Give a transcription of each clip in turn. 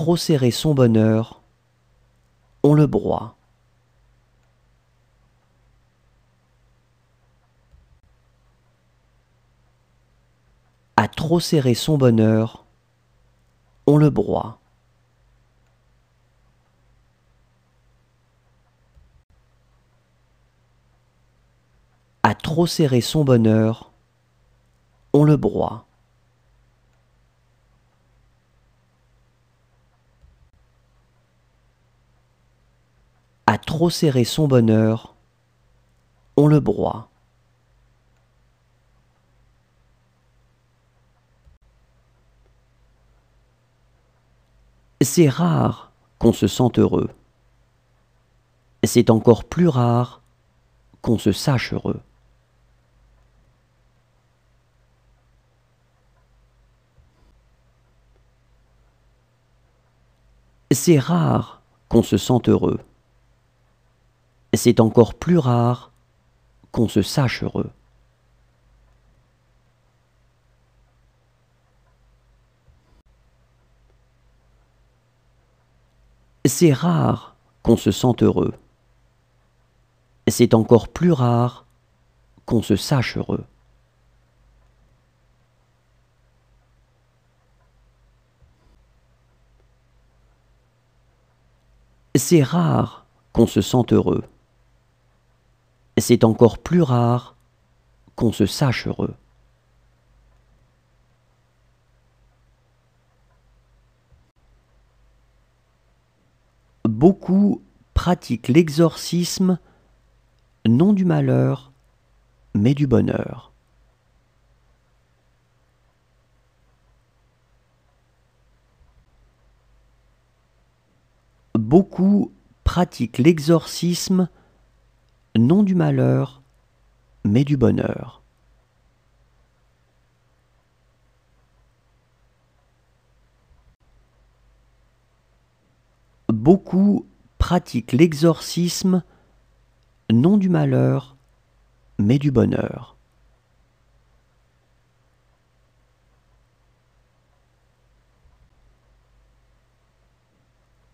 trop serrer son bonheur, on le broie. À trop serrer son bonheur, on le broie. À trop serrer son bonheur, on le broie. À trop serrer son bonheur, on le broie. C'est rare qu'on se sente heureux. C'est encore plus rare qu'on se sache heureux. C'est rare qu'on se sente heureux. C'est encore plus rare qu'on se sache heureux. C'est rare qu'on se sente heureux. C'est encore plus rare qu'on se sache heureux. C'est rare qu'on se sente heureux. C'est encore plus rare qu'on se sache heureux. Beaucoup pratiquent l'exorcisme non du malheur, mais du bonheur. Beaucoup pratiquent l'exorcisme non du malheur, mais du bonheur. Beaucoup pratiquent l'exorcisme non du malheur, mais du bonheur.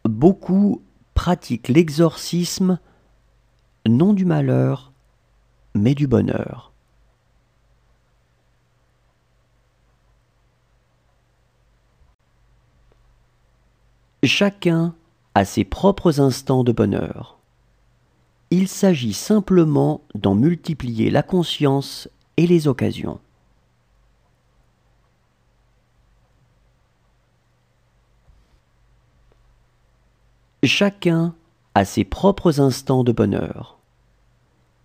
Beaucoup pratiquent l'exorcisme non du malheur, mais du bonheur. Chacun a ses propres instants de bonheur. Il s'agit simplement d'en multiplier la conscience et les occasions. Chacun a ses propres instants de bonheur.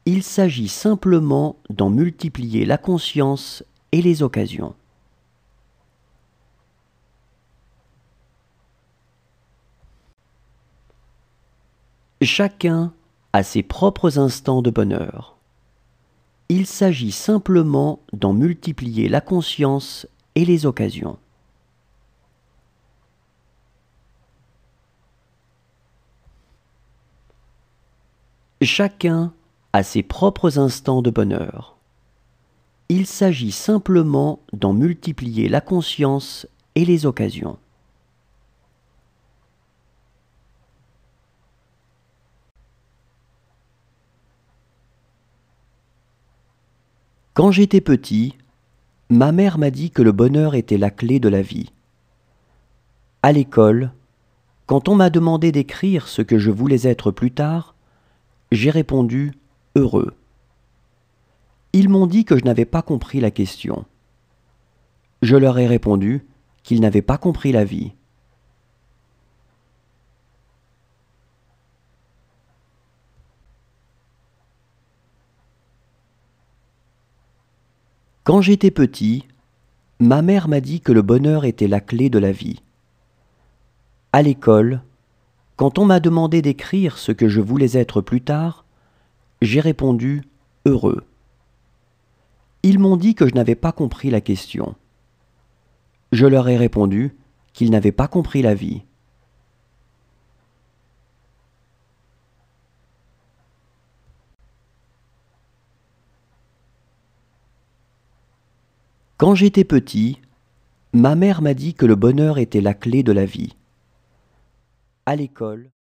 Il s'agit simplement d'en multiplier la conscience et les occasions. Chacun a ses propres instants de bonheur. Il s'agit simplement d'en multiplier la conscience et les occasions. Chacun a ses propres instants de bonheur. Il s'agit simplement d'en multiplier la conscience et les occasions. Quand j'étais petit, ma mère m'a dit que le bonheur était la clé de la vie. À l'école, quand on m'a demandé d'écrire ce que je voulais être plus tard, j'ai répondu « heureux ». Ils m'ont dit que je n'avais pas compris la question. Je leur ai répondu qu'ils n'avaient pas compris la vie. Quand j'étais petit, ma mère m'a dit que le bonheur était la clé de la vie. À l'école, quand on m'a demandé d'écrire ce que je voulais être plus tard, j'ai répondu « heureux ». Ils m'ont dit que je n'avais pas compris la question. Je leur ai répondu qu'ils n'avaient pas compris la vie. Quand j'étais petit, ma mère m'a dit que le bonheur était la clé de la vie. à l'école.